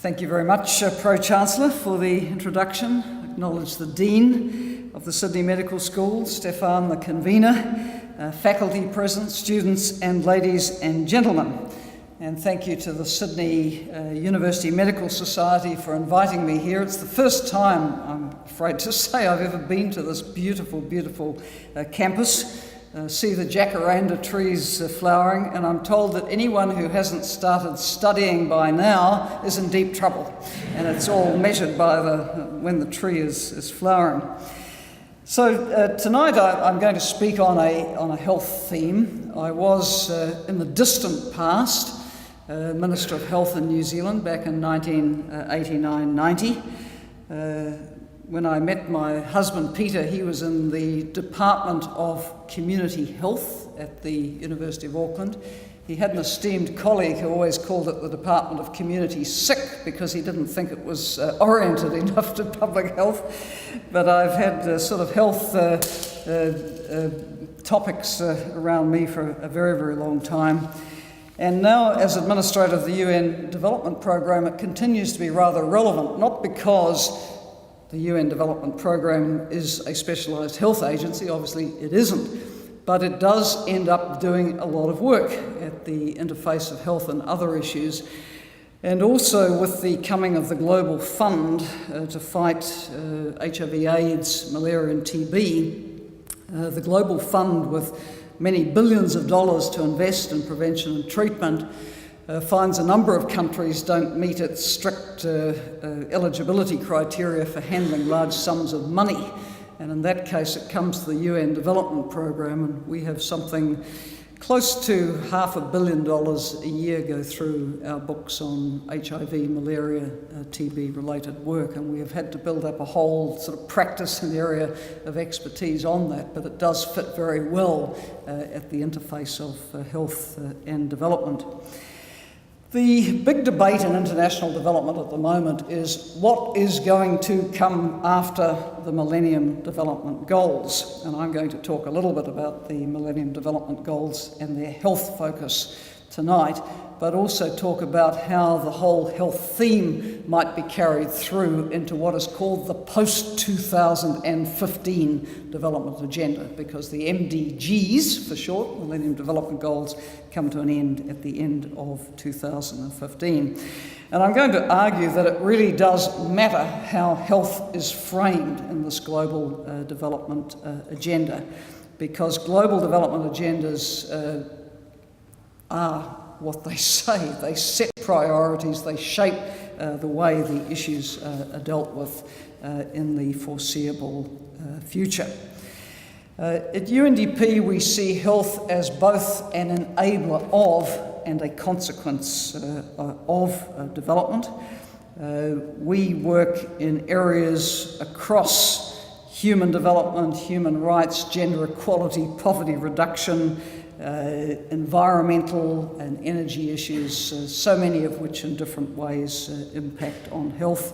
Thank you very much, Pro-Chancellor, for the introduction. Acknowledge the Dean of the Sydney Medical School, Stefan, the convener, faculty present, students and ladies and gentlemen. And thank you to the Sydney University Medical Society for inviting me here. It's the first time, I'm afraid to say, I've ever been to this beautiful, beautiful campus. See the jacaranda trees flowering, and I'm told that anyone who hasn't started studying by now is in deep trouble, and it's all measured by when the tree is flowering. So tonight I'm going to speak on a health theme. I was in the distant past Minister of Health in New Zealand back in 1989-90. When I met my husband Peter, he was in the Department of Community Health at the University of Auckland. He had an esteemed colleague who always called it the Department of Community Sick because he didn't think it was oriented enough to public health. But I've had sort of health topics around me for a very, very long time. And now, as Administrator of the UN Development Programme, it continues to be rather relevant, not because the UN Development Programme is a specialised health agency, obviously it isn't, but it does end up doing a lot of work at the interface of health and other issues. And also with the coming of the Global Fund to fight HIV/AIDS, malaria and TB, the Global Fund, with many billions of dollars to invest in prevention and treatment, finds a number of countries don't meet its strict eligibility criteria for handling large sums of money. And in that case, it comes to the UN Development Programme, and we have something close to $500 million a year go through our books on HIV, malaria, TB-related work, and we have had to build up a whole sort of practice and area of expertise on that, but it does fit very well at the interface of health and development. The big debate in international development at the moment is what is going to come after the Millennium Development Goals. And I'm going to talk a little bit about the Millennium Development Goals and their health focus tonight, but also talk about how the whole health theme might be carried through into what is called the post-2015 development agenda, because the MDGs, for short, Millennium Development Goals, come to an end at the end of 2015. And I'm going to argue that it really does matter how health is framed in this global development agenda, because global development agendas are what they say. They set priorities, they shape the way the issues are dealt with in the foreseeable future. At UNDP, we see health as both an enabler of and a consequence of development. We work in areas across human development, human rights, gender equality, poverty reduction, environmental and energy issues, so many of which in different ways impact on health.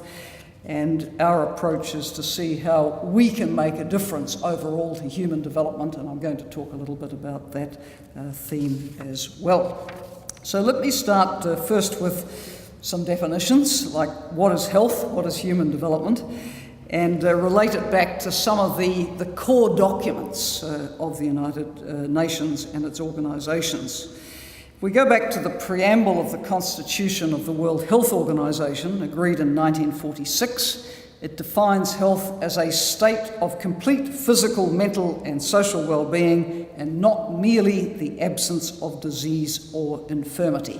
And our approach is to see how we can make a difference overall to human development, and I'm going to talk a little bit about that theme as well. So let me start first with some definitions, like what is health, what is human development, and relate it back to some of the core documents of the United Nations and its organisations. If we go back to the preamble of the Constitution of the World Health Organization, agreed in 1946, it defines health as a state of complete physical, mental and social well-being, and not merely the absence of disease or infirmity.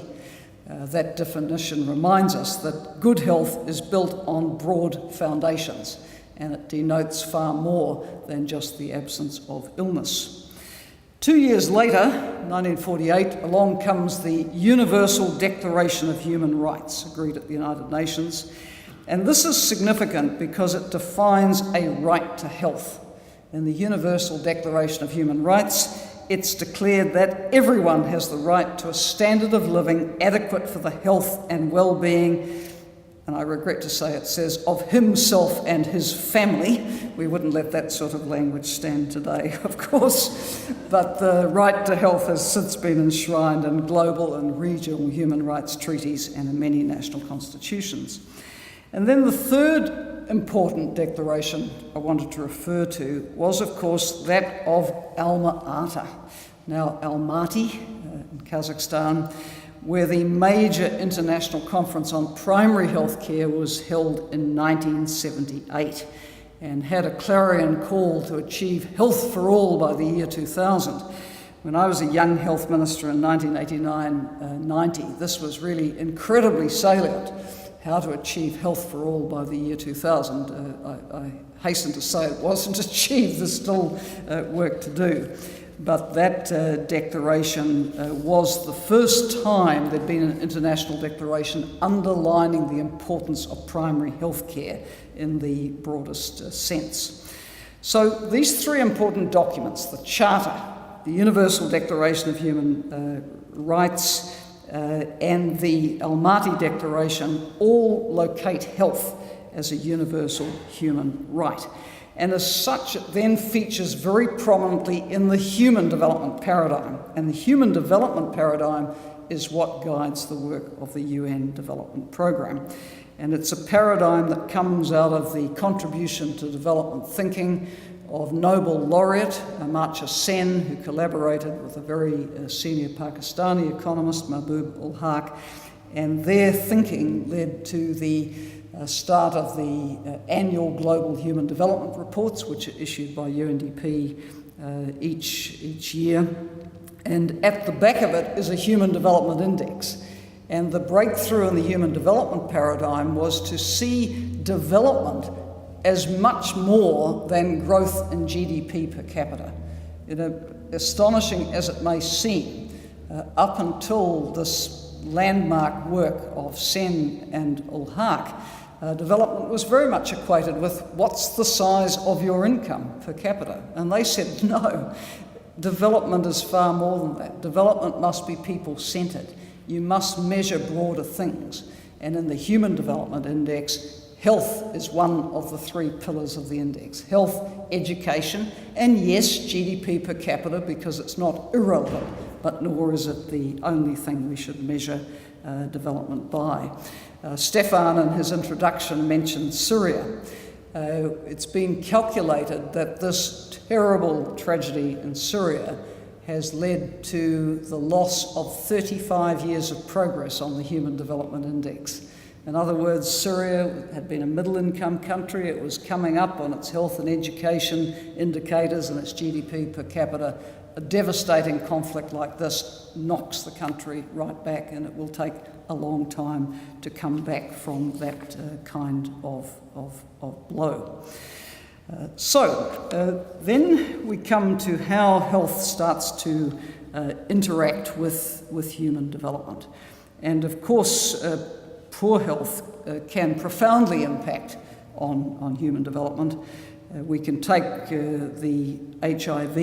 That definition reminds us that good health is built on broad foundations, and it denotes far more than just the absence of illness. 2 years later, 1948, along comes the Universal Declaration of Human Rights, agreed at the United Nations. And this is significant because it defines a right to health. In the Universal Declaration of Human Rights, it's declared that everyone has the right to a standard of living adequate for the health and well-being and I regret to say it says of himself and his family. We wouldn't let that sort of language stand today, of course, but the right to health has since been enshrined in global and regional human rights treaties and in many national constitutions. And then the third important declaration I wanted to refer to was, of course, that of Alma-Ata, now Almaty in Kazakhstan, where the major international conference on primary health care was held in 1978 and had a clarion call to achieve health for all by the year 2000. When I was a young health minister in 1989-90, this was really incredibly salient, how to achieve health for all by the year 2000. I hasten to say it wasn't achieved, there's still work to do. But that declaration was the first time there'd been an international declaration underlining the importance of primary health care in the broadest sense. So these three important documents, the Charter, the Universal Declaration of Human Rights, and the Almaty Declaration, all locate health as a universal human right. And as such, it then features very prominently in the human development paradigm. And the human development paradigm is what guides the work of the UN Development Programme. And it's a paradigm that comes out of the contribution to development thinking of Nobel laureate Amartya Sen, who collaborated with a very senior Pakistani economist, Mahbub ul Haq, and their thinking led to the start of the annual Global Human Development Reports, which are issued by UNDP each year. And at the back of it is a Human Development Index. And the breakthrough in the human development paradigm was to see development as much more than growth in GDP per capita. Astonishing as it may seem, up until this landmark work of Sen and ul Haq, development was very much equated with what's the size of your income per capita. And they said, no, development is far more than that. Development must be people-centred. You must measure broader things. And in the Human Development Index, health is one of the three pillars of the index. Health, education, and yes, GDP per capita, because it's not irrelevant, but nor is it the only thing we should measure development by. Stefan, in his introduction, mentioned Syria. It's been calculated that this terrible tragedy in Syria has led to the loss of 35 years of progress on the Human Development Index. In other words, Syria had been a middle-income country. It was coming up on its health and education indicators and its GDP per capita. A devastating conflict like this knocks the country right back, and it will take a long time to come back from that kind of blow. So then we come to how health starts to interact with human development. And of course, poor health can profoundly impact on human development. We can take the HIV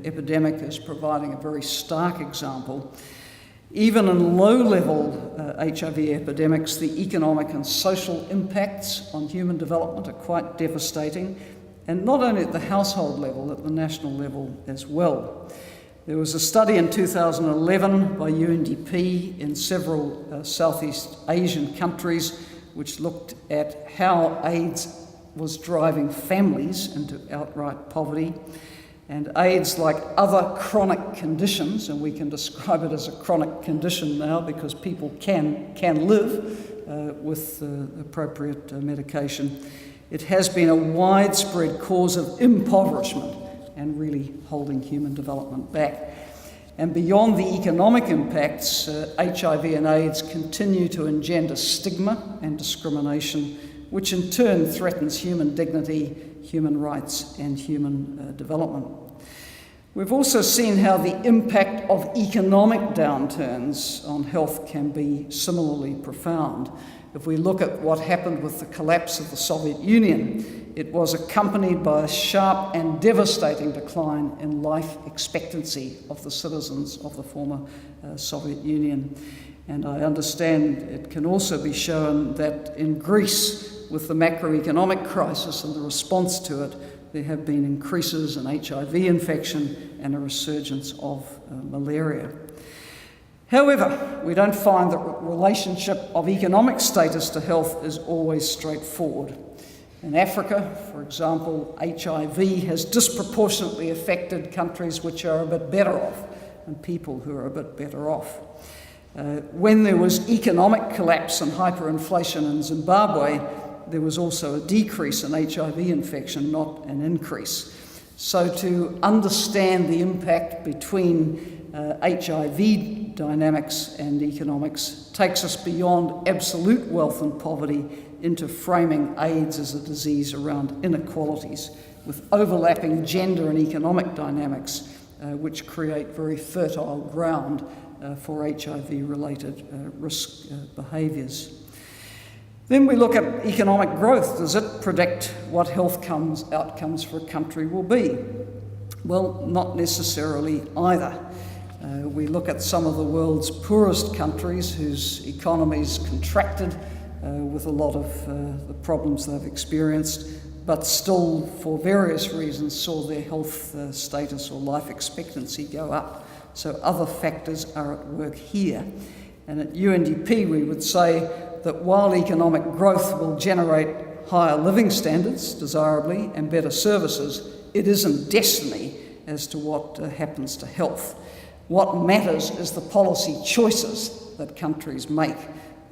epidemic as providing a very stark example. Even in low-level HIV epidemics, the economic and social impacts on human development are quite devastating, and not only at the household level, at the national level as well. There was a study in 2011 by UNDP in several Southeast Asian countries which looked at how AIDS was driving families into outright poverty. And AIDS, like other chronic conditions, and we can describe it as a chronic condition now because people can live with appropriate medication, it has been a widespread cause of impoverishment and really holding human development back. And beyond the economic impacts, HIV and AIDS continue to engender stigma and discrimination, which in turn threatens human dignity, human rights, and human development. We've also seen how the impact of economic downturns on health can be similarly profound. If we look at what happened with the collapse of the Soviet Union, it was accompanied by a sharp and devastating decline in life expectancy of the citizens of the former Soviet Union. And I understand it can also be shown that in Greece, with the macroeconomic crisis and the response to it, there have been increases in HIV infection and a resurgence of malaria. However, we don't find that relationship of economic status to health is always straightforward. In Africa, for example, HIV has disproportionately affected countries which are a bit better off and people who are a bit better off. When there was economic collapse and hyperinflation in Zimbabwe, there was also a decrease in HIV infection, not an increase. So to understand the impact between HIV dynamics and economics takes us beyond absolute wealth and poverty into framing AIDS as a disease around inequalities, with overlapping gender and economic dynamics which create very fertile ground for HIV-related risk behaviours. Then we look at economic growth. Does it predict what health outcomes for a country will be? Well, not necessarily either. We look at some of the world's poorest countries whose economies contracted with a lot of the problems they've experienced, but still, for various reasons, saw their health status or life expectancy go up. So other factors are at work here. And at UNDP, we would say that while economic growth will generate higher living standards, desirably, and better services, it isn't destiny as to what happens to health. What matters is the policy choices that countries make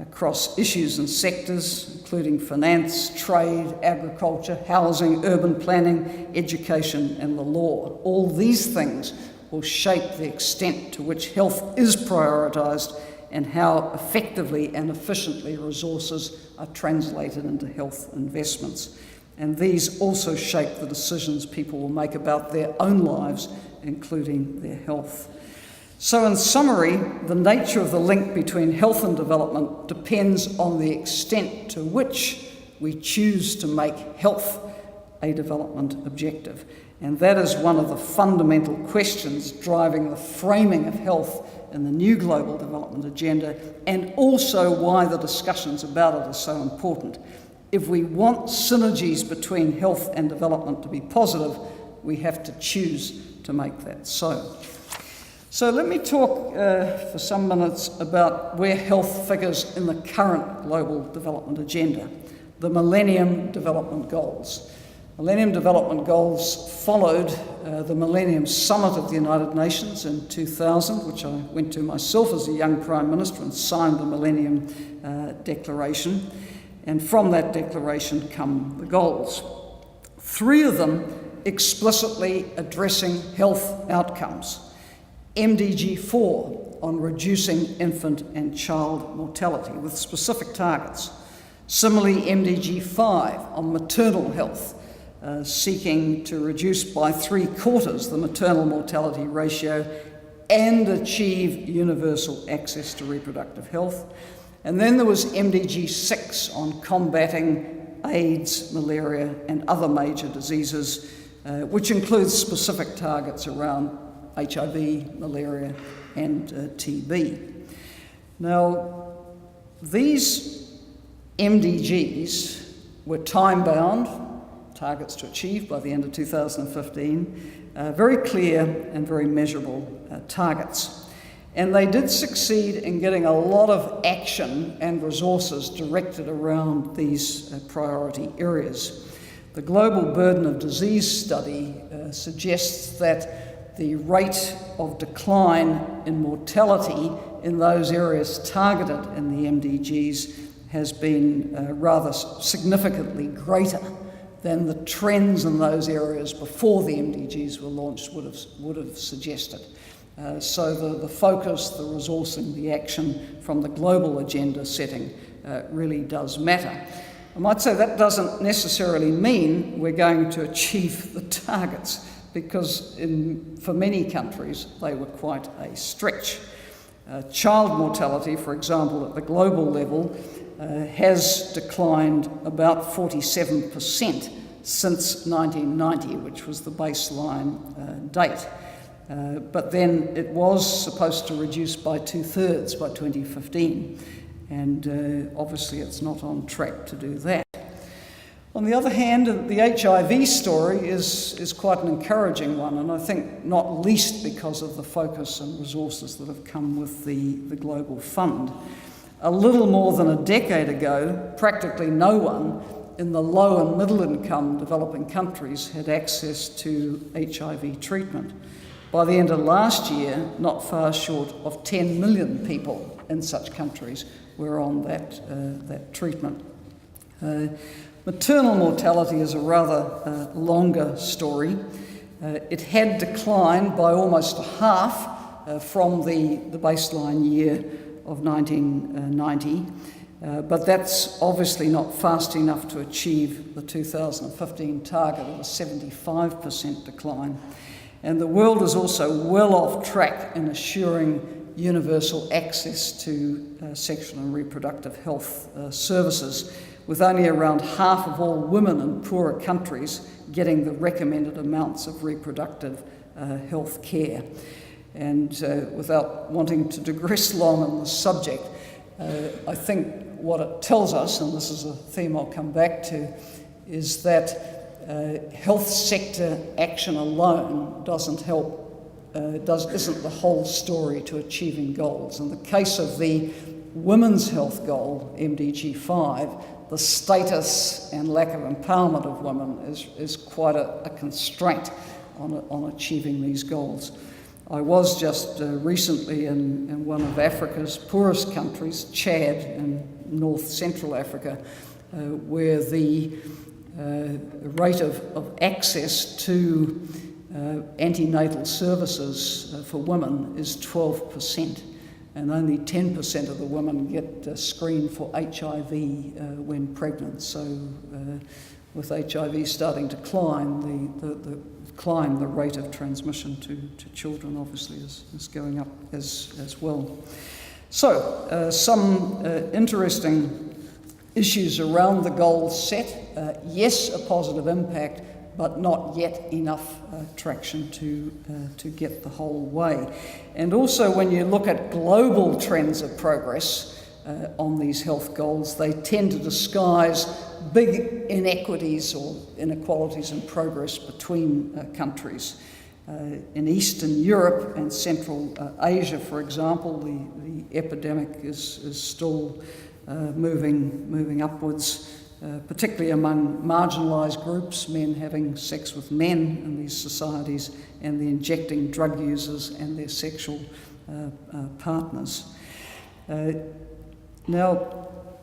across issues and sectors, including finance, trade, agriculture, housing, urban planning, education, and the law. All these things will shape the extent to which health is prioritised and how effectively and efficiently resources are translated into health investments. And these also shape the decisions people will make about their own lives, including their health. So in summary, the nature of the link between health and development depends on the extent to which we choose to make health a development objective. And that is one of the fundamental questions driving the framing of health in the new global development agenda, and also why the discussions about it are so important. If we want synergies between health and development to be positive, we have to choose to make that so. So let me talk for some minutes about where health figures in the current global development agenda, the Millennium Development Goals. Millennium Development Goals followed the Millennium Summit of the United Nations in 2000, which I went to myself as a young Prime Minister and signed the Millennium Declaration. And from that declaration come the goals. 3 of them explicitly addressing health outcomes. MDG 4 on reducing infant and child mortality with specific targets. Similarly, MDG 5 on maternal health, seeking to reduce by 3/4 the maternal mortality ratio and achieve universal access to reproductive health. And then there was MDG 6 on combating AIDS, malaria, and other major diseases, which includes specific targets around HIV, malaria, and TB. Now, these MDGs were time-bound, targets to achieve by the end of 2015, very clear and very measurable targets. And they did succeed in getting a lot of action and resources directed around these priority areas. The Global Burden of Disease study suggests that the rate of decline in mortality in those areas targeted in the MDGs has been rather significantly greater than the trends in those areas before the MDGs were launched would have suggested. So the focus, the resourcing, the action from the global agenda setting really does matter. I might say that doesn't necessarily mean we're going to achieve the targets, because for many countries they were quite a stretch. Child mortality, for example, at the global level has declined about 47% since 1990, which was the baseline date. But then it was supposed to reduce by 2/3 by 2015, and obviously it's not on track to do that. On the other hand, the HIV story is quite an encouraging one, and I think not least because of the focus and resources that have come with the Global Fund. A little more than a decade ago, practically no one in the low and middle income developing countries had access to HIV treatment. By the end of last year, not far short of 10 million people in such countries were on that treatment. Maternal mortality is a rather longer story. It had declined by almost a half from the baseline year of 1990, but that's obviously not fast enough to achieve the 2015 target of a 75% decline. And the world is also well off track in assuring universal access to sexual and reproductive health services, with only around half of all women in poorer countries getting the recommended amounts of reproductive health care. And without wanting to digress long on the subject, I think what it tells us, and this is a theme I'll come back to, is that health sector action alone doesn't help, isn't the whole story to achieving goals. In the case of the women's health goal, MDG 5, the status and lack of empowerment of women is quite a constraint on achieving these goals. I was just recently in one of Africa's poorest countries, Chad, in North Central Africa, where the rate of access to antenatal services for women is 12%, and only 10% of the women get screened for HIV when pregnant. So with HIV starting to climb, the rate of transmission to children obviously is going up as well. So some interesting issues around the goals set. Yes, a positive impact, but not yet enough traction to get the whole way. And also when you look at global trends of progress on these health goals, they tend to disguise big inequities or inequalities in progress between countries. In Eastern Europe and Central Asia, for example, the epidemic is still moving upwards, particularly among marginalised groups, men having sex with men in these societies, and the injecting drug users and their sexual partners. Now,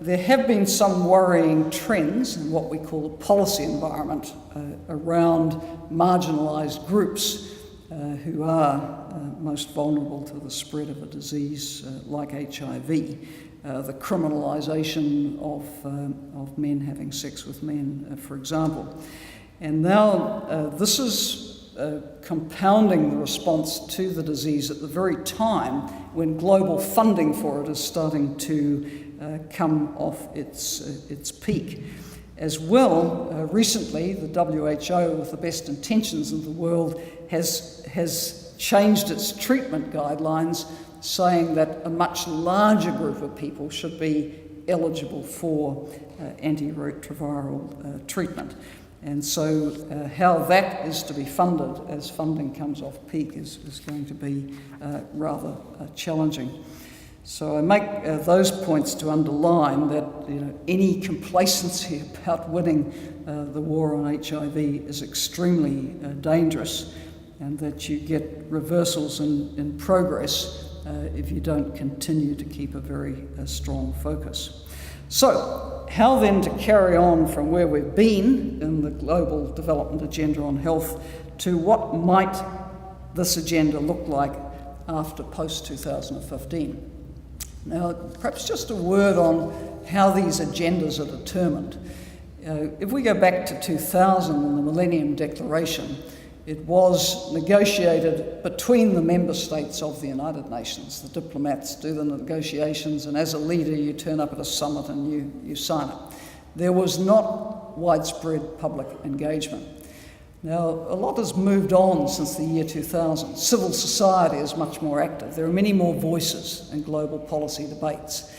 there have been some worrying trends in what we call the policy environment around marginalised groups who are most vulnerable to the spread of a disease like HIV. The criminalisation of men having sex with men, for example. And now this is compounding the response to the disease at the very time when global funding for it is starting to come off its peak. As well, recently the WHO, with the best intentions in the world, has changed its treatment guidelines, saying that a much larger group of people should be eligible for antiretroviral treatment. And so how that is to be funded as funding comes off peak is going to be rather challenging. So I make those points to underline that any complacency about winning the war on HIV is extremely dangerous, and that you get reversals in progress if you don't continue to keep a very strong focus. So, how then to carry on from where we've been in the global development agenda on health to what might this agenda look like after post-2015? Now, perhaps just a word on how these agendas are determined. If we go back to 2000 and the Millennium Declaration, it was negotiated between the member states of the United Nations. The diplomats do the negotiations, and as a leader you turn up at a summit and you sign it. There was not widespread public engagement. Now, a lot has moved on since the year 2000. Civil society is much more active. There are many more voices in global policy debates.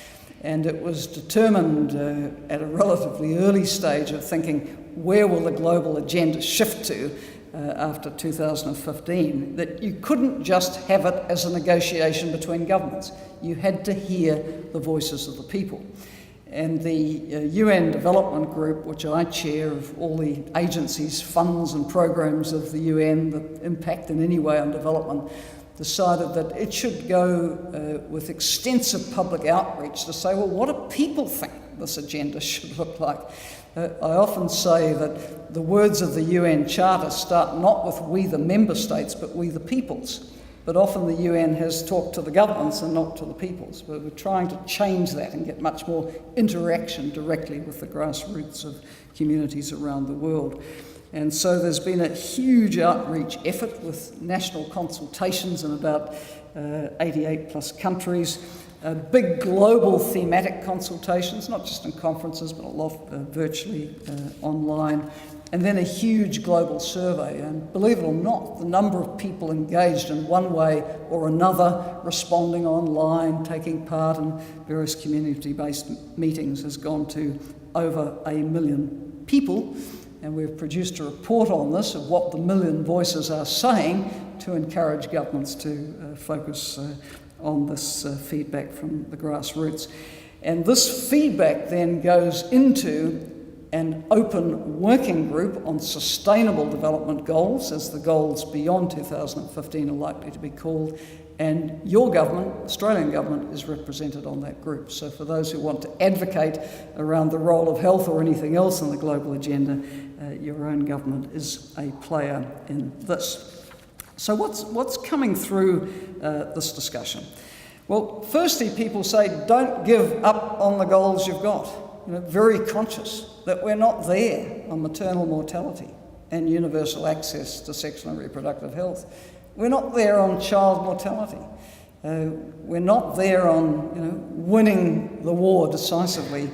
And it was determined at a relatively early stage of thinking, where will the global agenda shift to after 2015, that you couldn't just have it as a negotiation between governments. You had to hear the voices of the people. And the UN Development Group, which I chair, of all the agencies, funds and programs of the UN that impact in any way on development, decided that it should go with extensive public outreach to say, well, what do people think this agenda should look like? I often say that the words of the UN Charter start not with we the member states, but we the peoples. But often the UN has talked to the governments and not to the peoples. But we're trying to change that and get much more interaction directly with the grassroots of communities around the world. And so there's been a huge outreach effort with national consultations in about 88 plus countries, big global thematic consultations, not just in conferences, but a lot virtually online, and then a huge global survey. And believe it or not, the number of people engaged in one way or another, responding online, taking part in various community-based meetings, has gone to over 1 million people. And we've produced a report on this of what the million voices are saying to encourage governments to focus on this feedback from the grassroots. And this feedback then goes into an open working group on sustainable development goals, as the goals beyond 2015 are likely to be called, and your government, Australian government, is represented on that group. So for those who want to advocate around the role of health or anything else in the global agenda, your own government is a player in this. So what's coming through this discussion? Well, firstly, people say, don't give up on the goals you've got. Very conscious that we're not there on maternal mortality and universal access to sexual and reproductive health. We're not there on child mortality. We're not there on winning the war decisively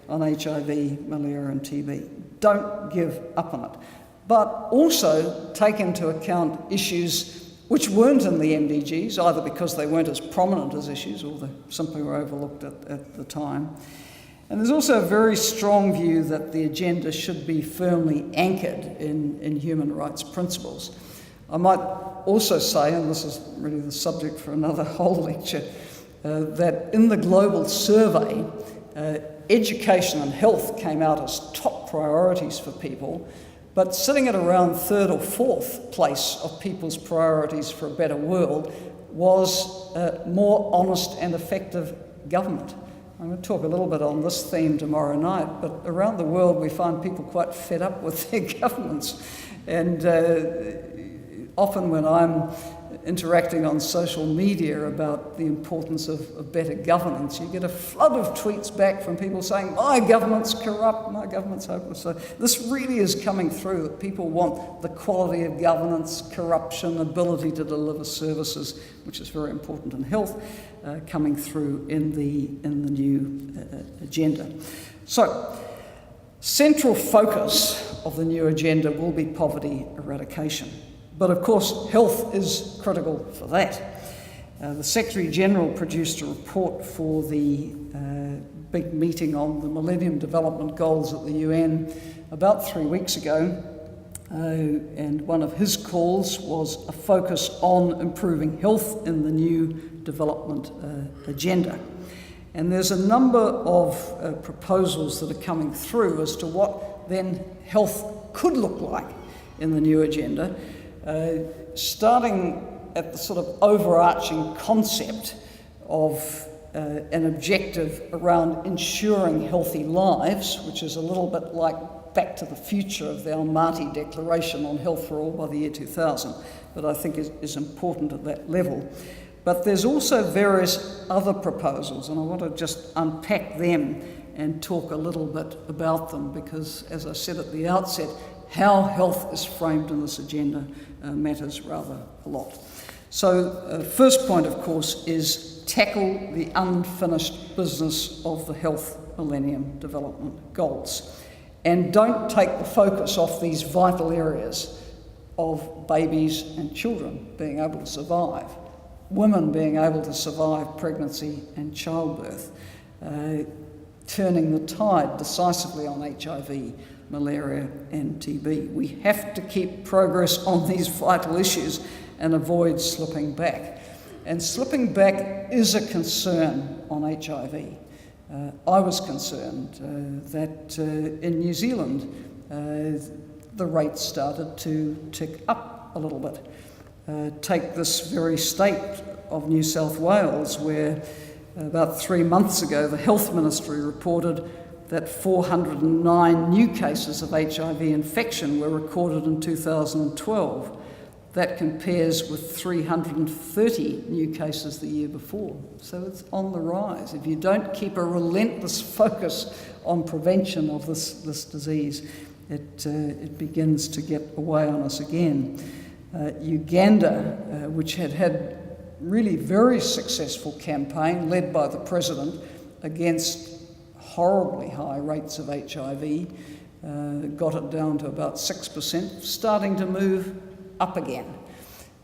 on HIV, malaria and TB. Don't give up on it. But also take into account issues which weren't in the MDGs, either because they weren't as prominent as issues or they simply were overlooked at the time. And there's also a very strong view that the agenda should be firmly anchored in human rights principles. I might also say, and this is really the subject for another whole lecture, that in the global survey, education and health came out as top priorities for people, but sitting at around third or fourth place of people's priorities for a better world was more honest and effective government. I'm going to talk a little bit on this theme tomorrow night, but around the world we find people quite fed up with their governments. And often when I'm interacting on social media about the importance of better governance, you get a flood of tweets back from people saying, my government's corrupt, my government's hopeless. So this really is coming through, that people want the quality of governance, corruption, ability to deliver services, which is very important in health, coming through in the new agenda. So, central focus of the new agenda will be poverty eradication. But of course, health is critical for that. The Secretary-General produced a report for the big meeting on the Millennium Development Goals at the UN about 3 weeks ago. And one of his calls was a focus on improving health in the new development agenda. And there's a number of proposals that are coming through as to what then health could look like in the new agenda. Starting at the sort of overarching concept of an objective around ensuring healthy lives, which is a little bit like Back to the Future of the Almaty Declaration on Health for All by the year 2000, but I think is important at that level. But there's also various other proposals, and I want to just unpack them and talk a little bit about them, because, as I said at the outset, how health is framed in this agenda matters rather a lot. So first point, of course, is tackle the unfinished business of the Health Millennium Development Goals. And don't take the focus off these vital areas. of babies and children being able to survive, women being able to survive pregnancy and childbirth, turning the tide decisively on HIV, malaria and TB. We have to keep progress on these vital issues and avoid slipping back. And slipping back is a concern on HIV. I was concerned that in New Zealand the rate started to tick up a little bit. Take this very state of New South Wales, where about 3 months ago the Health Ministry reported that 409 new cases of HIV infection were recorded in 2012. That compares with 330 new cases the year before. So it's on the rise. If you don't keep a relentless focus on prevention of this disease, it begins to get away on us again. Uganda, which had really very successful campaign led by the president against horribly high rates of HIV, got it down to about 6%, starting to move up again.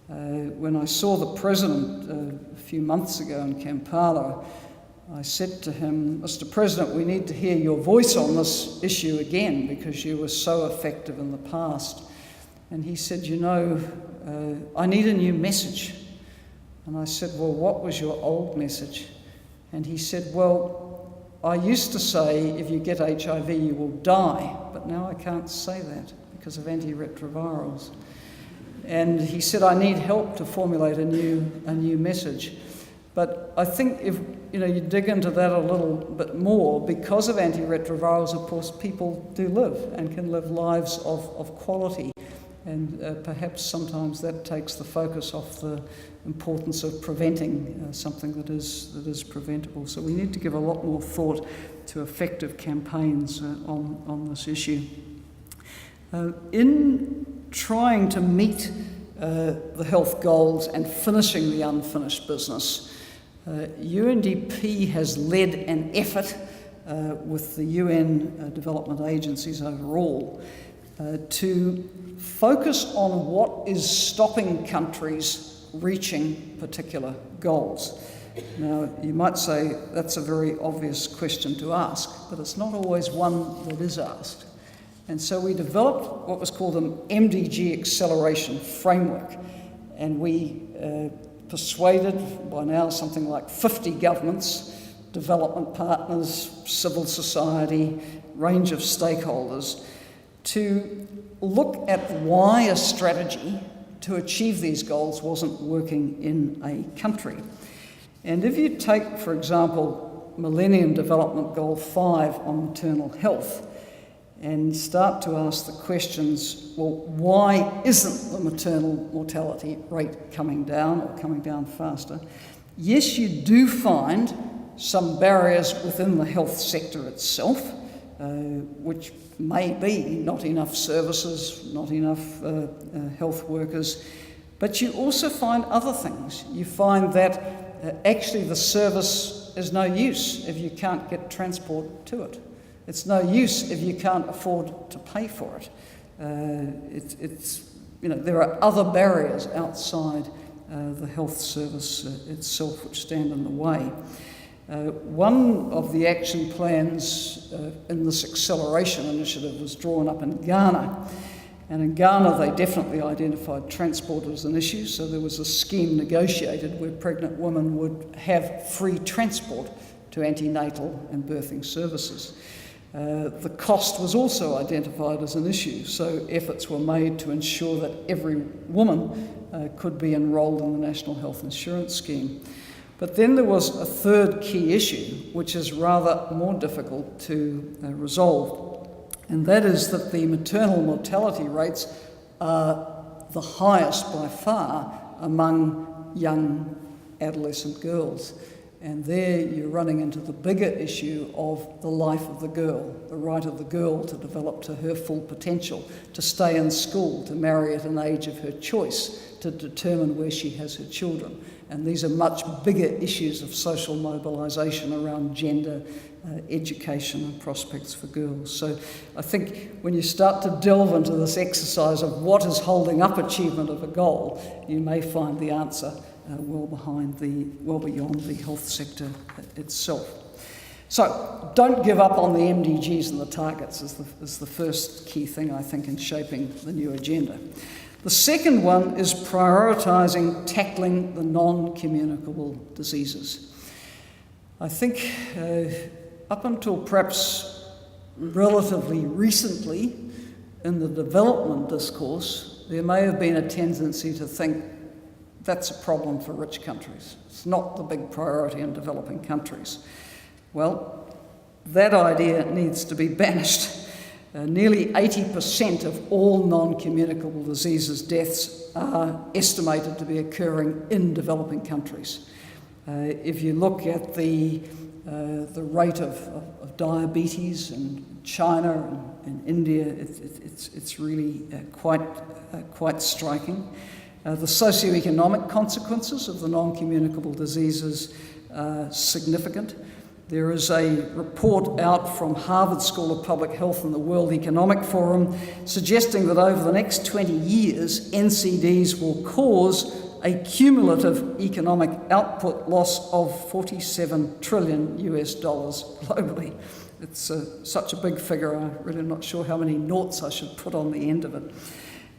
When I saw the president a few months ago in Kampala, I said to him, "Mr. President, we need to hear your voice on this issue again because you were so effective in the past." And he said, I need a new message. And I said, "Well, what was your old message?" And he said, "Well, I used to say if you get HIV you will die, but now I can't say that because of antiretrovirals." And he said, "I need help to formulate a new message." But I think if you dig into that a little bit more, because of antiretrovirals, of course, people do live and can live lives of quality. And perhaps sometimes that takes the focus off the importance of preventing something that is preventable. So we need to give a lot more thought to effective campaigns on this issue. In trying to meet the health goals and finishing the unfinished business, UNDP has led an effort with the UN development agencies overall to focus on what is stopping countries reaching particular goals. Now, you might say that's a very obvious question to ask, but it's not always one that is asked. And so we developed what was called an MDG acceleration framework, and we persuaded by now something like 50 governments, development partners, civil society, range of stakeholders, to look at why a strategy to achieve these goals wasn't working in a country. And if you take, for example, Millennium Development Goal 5 on maternal health, and start to ask the questions, well, why isn't the maternal mortality rate coming down or coming down faster? Yes, you do find some barriers within the health sector itself, which may be not enough services, not enough health workers, but you also find other things. You find that actually the service is no use if you can't get transport to it. It's no use if you can't afford to pay for it. There are other barriers outside the health service itself which stand in the way. One of the action plans in this acceleration initiative was drawn up in Ghana. And in Ghana, they definitely identified transport as an issue, so there was a scheme negotiated where pregnant women would have free transport to antenatal and birthing services. The cost was also identified as an issue, so efforts were made to ensure that every woman could be enrolled in the National Health Insurance Scheme. But then there was a third key issue, which is rather more difficult to resolve, and that is that the maternal mortality rates are the highest by far among young adolescent girls. And there you're running into the bigger issue of the life of the girl, the right of the girl to develop to her full potential, to stay in school, to marry at an age of her choice, to determine where she has her children. And these are much bigger issues of social mobilisation around gender, education and prospects for girls. So I think when you start to delve into this exercise of what is holding up achievement of a goal, you may find the answer well beyond the health sector itself. So don't give up on the MDGs and the targets is the first key thing, I think, in shaping the new agenda. The second one is prioritising tackling the non-communicable diseases. I think up until perhaps relatively recently in the development discourse, there may have been a tendency to think that's a problem for rich countries. It's not the big priority in developing countries. Well, that idea needs to be banished. Nearly 80% of all non-communicable diseases deaths are estimated to be occurring in developing countries. If you look at the rate of diabetes in China and India, it's really quite striking. The socioeconomic consequences of the non-communicable diseases are significant. There is a report out from Harvard School of Public Health and the World Economic Forum suggesting that over the next 20 years, NCDs will cause a cumulative economic output loss of $47 trillion globally. It's such a big figure, I'm really not sure how many noughts I should put on the end of it.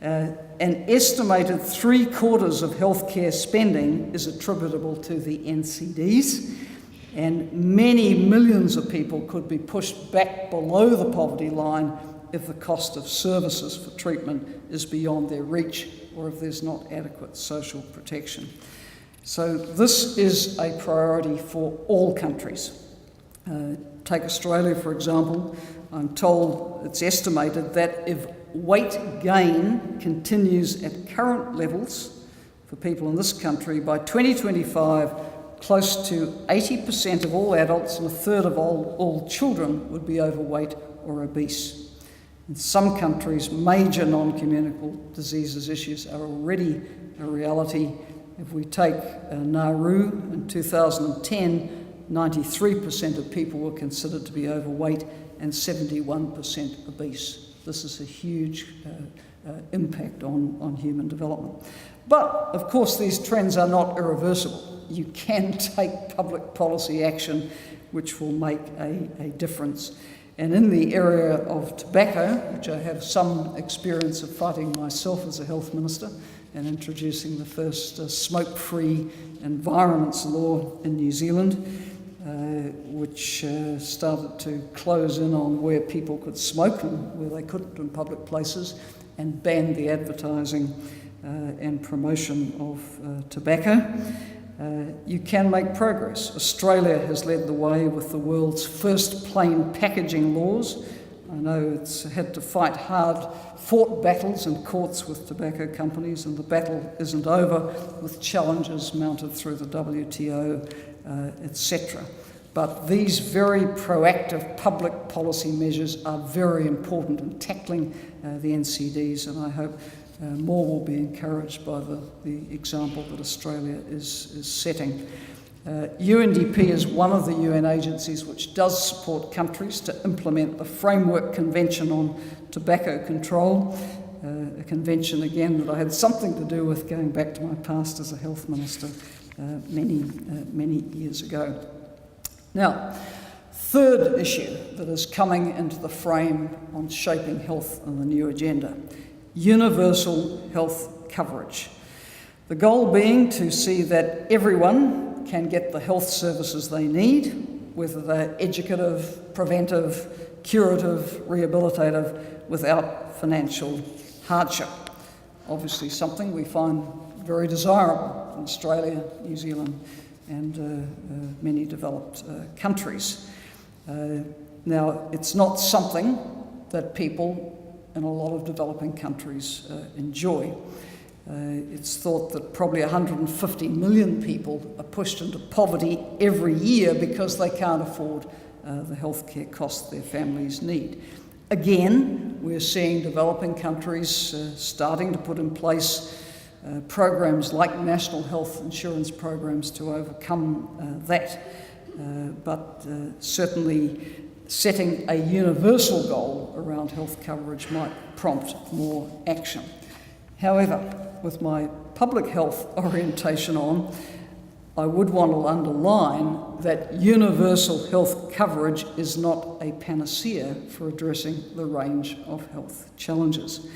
An estimated 3/4 of healthcare spending is attributable to the NCDs, and many millions of people could be pushed back below the poverty line if the cost of services for treatment is beyond their reach or if there's not adequate social protection. So this is a priority for all countries. Take Australia, for example. I'm told it's estimated that if weight gain continues at current levels for people in this country, by 2025, close to 80% of all adults and a third of all children would be overweight or obese. In some countries, major non-communicable diseases issues are already a reality. If we take Nauru in 2010, 93% of people were considered to be overweight and 71% obese. This is a huge impact on human development. But, of course, these trends are not irreversible. You can take public policy action which will make a difference. And in the area of tobacco, which I have some experience of fighting myself as a health minister and introducing the first smoke-free environments law in New Zealand, which started to close in on where people could smoke and where they couldn't in public places, and banned the advertising and promotion of tobacco. You can make progress. Australia has led the way with the world's first plain packaging laws. I know it's had to fight hard-fought battles in courts with tobacco companies, and the battle isn't over with challenges mounted through the WTO, etc. But these very proactive public policy measures are very important in tackling the NCDs, and I hope more will be encouraged by the example that Australia is setting. UNDP is one of the UN agencies which does support countries to implement the Framework Convention on Tobacco Control, a convention, again, that I had something to do with going back to my past as a health minister many years ago. Now, third issue that is coming into the frame on shaping health in the new agenda: universal health coverage. The goal being to see that everyone can get the health services they need, whether they're educative, preventive, curative, rehabilitative, without financial hardship. Obviously something we find very desirable in Australia, New Zealand, and many developed countries. Now, it's not something that people in a lot of developing countries enjoy. It's thought that probably 150 million people are pushed into poverty every year because they can't afford the healthcare costs their families need. Again, we're seeing developing countries starting to put in place programs like national health insurance programs to overcome that. But certainly setting a universal goal around health coverage might prompt more action. However, with my public health orientation on, I would want to underline that universal health coverage is not a panacea for addressing the range of health challenges.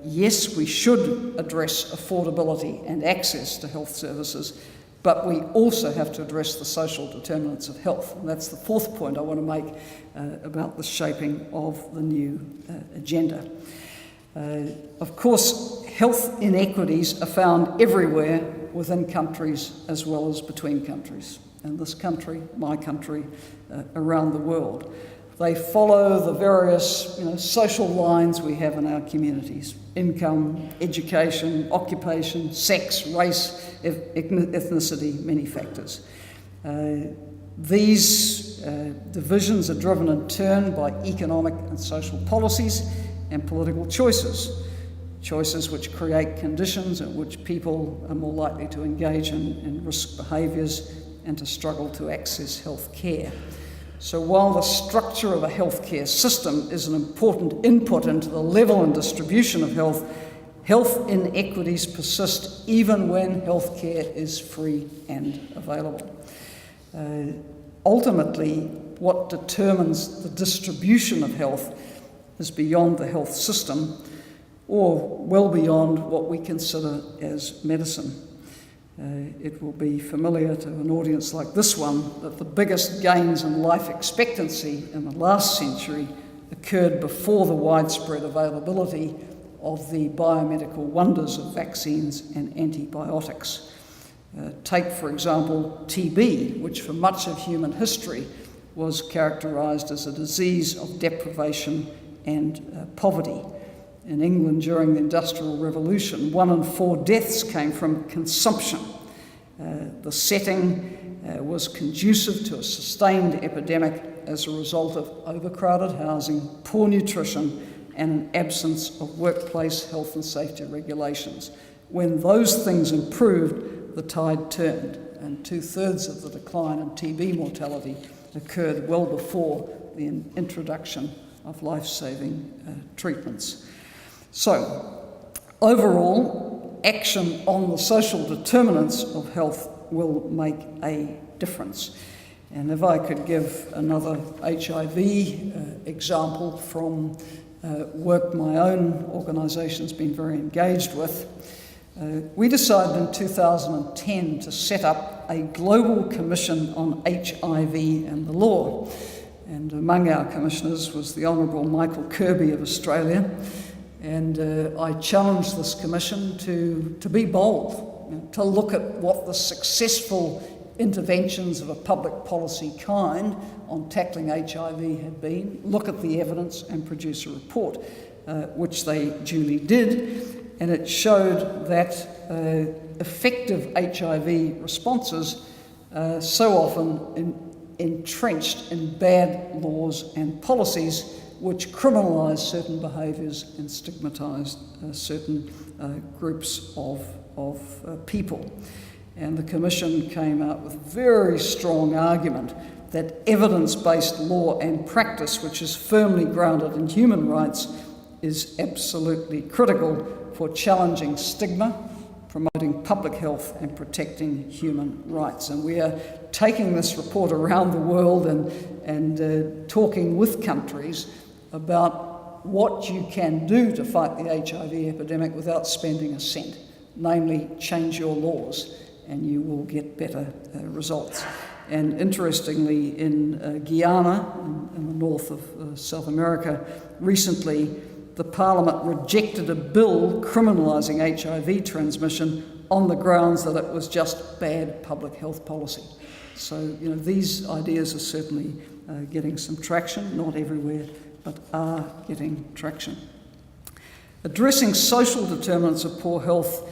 Yes, we should address affordability and access to health services, but we also have to address the social determinants of health. And that's the fourth point I want to make about the shaping of the new agenda. Of course, health inequities are found everywhere within countries as well as between countries. In this country, my country, around the world. They follow the various social lines we have in our communities: income, education, occupation, sex, race, ethnicity, many factors. These divisions are driven in turn by economic and social policies and political choices which create conditions in which people are more likely to engage in risk behaviours and to struggle to access health care. So while the structure of a healthcare system is an important input into the level and distribution of health, health inequities persist even when healthcare is free and available. Ultimately, what determines the distribution of health is beyond the health system, or well beyond what we consider as medicine. It will be familiar to an audience like this one that the biggest gains in life expectancy in the last century occurred before the widespread availability of the biomedical wonders of vaccines and antibiotics. Take, for example, TB, which for much of human history was characterised as a disease of deprivation and poverty. In England during the Industrial Revolution, 1 in 4 deaths came from consumption. The setting was conducive to a sustained epidemic as a result of overcrowded housing, poor nutrition, and an absence of workplace health and safety regulations. When those things improved, the tide turned, and 2/3 of the decline in TB mortality occurred well before the introduction of life-saving treatments. So, overall, action on the social determinants of health will make a difference. And if I could give another HIV example from work my own organisation's been very engaged with, we decided in 2010 to set up a global commission on HIV and the law. And among our commissioners was the Honourable Michael Kirby of Australia. And I challenged this commission to be bold, to look at what the successful interventions of a public policy kind on tackling HIV had been, look at the evidence and produce a report, which they duly did. And it showed that effective HIV responses so often entrenched in bad laws and policies which criminalise certain behaviours and stigmatise certain groups of people. And the Commission came out with very strong argument that evidence-based law and practice, which is firmly grounded in human rights, is absolutely critical for challenging stigma, promoting public health and protecting human rights. And we are taking this report around the world and talking with countries about what you can do to fight the HIV epidemic without spending a cent, namely change your laws and you will get better results. And interestingly, in Guyana, in the north of South America, recently the Parliament rejected a bill criminalising HIV transmission on the grounds that it was just bad public health policy. So, these ideas are certainly getting some traction, not everywhere, but are getting traction. Addressing social determinants of poor health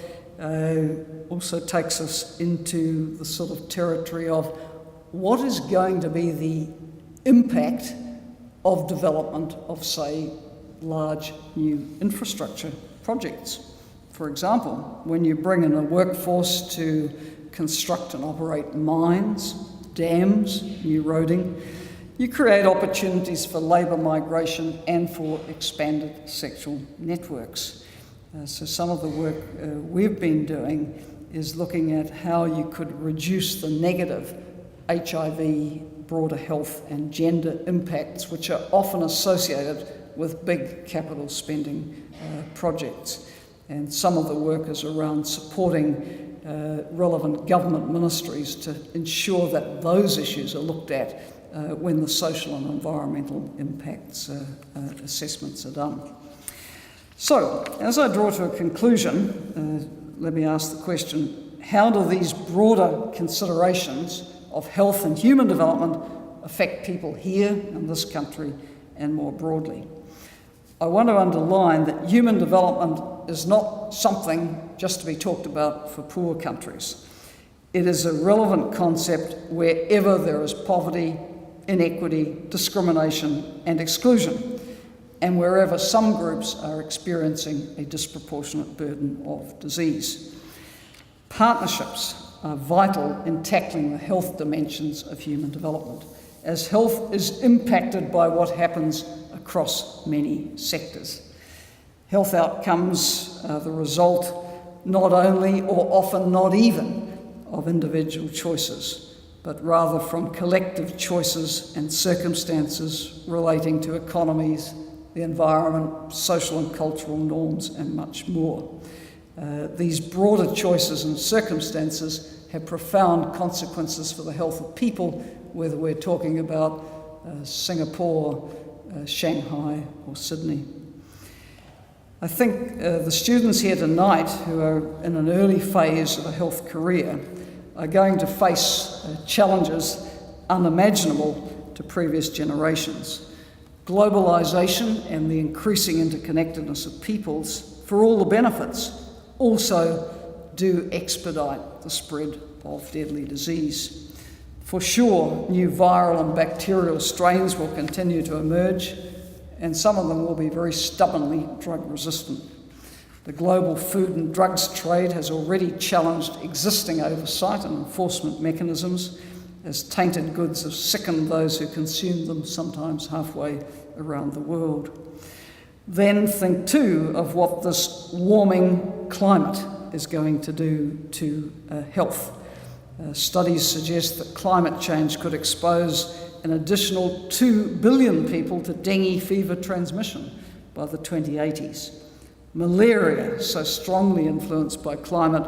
also takes us into the sort of territory of what is going to be the impact of development of, say, large new infrastructure projects. For example, when you bring in a workforce to construct and operate mines, dams, new roading, you create opportunities for labour migration and for expanded sexual networks. So some of the work we've been doing is looking at how you could reduce the negative HIV, broader health and gender impacts, which are often associated with big capital spending projects. And some of the work is around supporting relevant government ministries to ensure that those issues are looked at when the social and environmental impacts assessments are done. So, as I draw to a conclusion, let me ask the question, how do these broader considerations of health and human development affect people here in this country and more broadly? I want to underline that human development is not something just to be talked about for poor countries. It is a relevant concept wherever there is poverty, inequity, discrimination and exclusion, and wherever some groups are experiencing a disproportionate burden of disease. Partnerships are vital in tackling the health dimensions of human development, as health is impacted by what happens across many sectors. Health outcomes are the result not only or often not even of individual choices, but rather from collective choices and circumstances relating to economies, the environment, social and cultural norms, and much more. These broader choices and circumstances have profound consequences for the health of people, whether we're talking about Singapore, Shanghai, or Sydney. I think the students here tonight who are in an early phase of a health career are going to face challenges unimaginable to previous generations. Globalisation and the increasing interconnectedness of peoples, for all the benefits, also do expedite the spread of deadly disease. For sure, new viral and bacterial strains will continue to emerge, and some of them will be very stubbornly drug resistant. The global food and drugs trade has already challenged existing oversight and enforcement mechanisms, as tainted goods have sickened those who consume them, sometimes halfway around the world. Then think too of what this warming climate is going to do to health. Studies suggest that climate change could expose an additional 2 billion people to dengue fever transmission by the 2080s. Malaria, so strongly influenced by climate,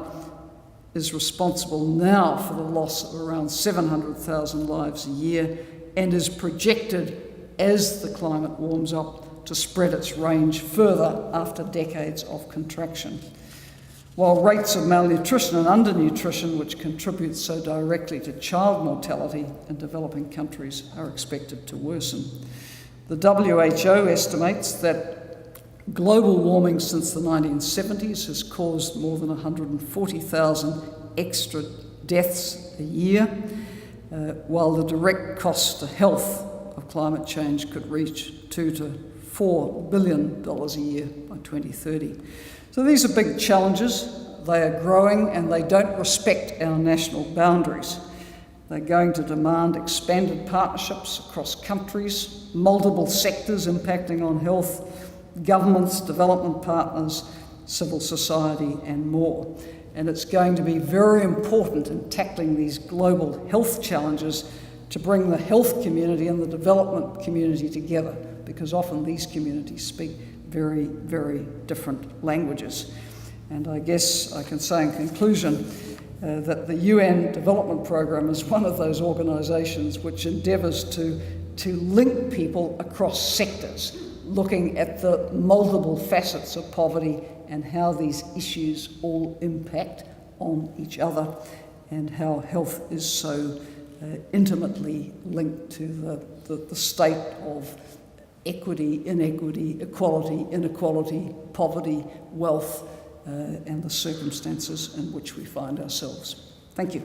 is responsible now for the loss of around 700,000 lives a year and is projected, as the climate warms up, to spread its range further after decades of contraction. While rates of malnutrition and undernutrition, which contribute so directly to child mortality in developing countries, are expected to worsen. The WHO estimates that global warming since the 1970s has caused more than 140,000 extra deaths a year, while the direct cost to health of climate change could reach $2 to $4 billion a year by 2030. So these are big challenges. They are growing and they don't respect our national boundaries. They're going to demand expanded partnerships across countries, multiple sectors impacting on health, governments, development partners, civil society, and more. And it's going to be very important in tackling these global health challenges to bring the health community and the development community together, because often these communities speak very, very different languages. And I guess I can say in conclusion that the UN Development Programme is one of those organisations which endeavours to link people across sectors, looking at the multiple facets of poverty and how these issues all impact on each other, and how health is so intimately linked to the state of equity, inequity, equality, inequality, poverty, wealth, and the circumstances in which we find ourselves. Thank you.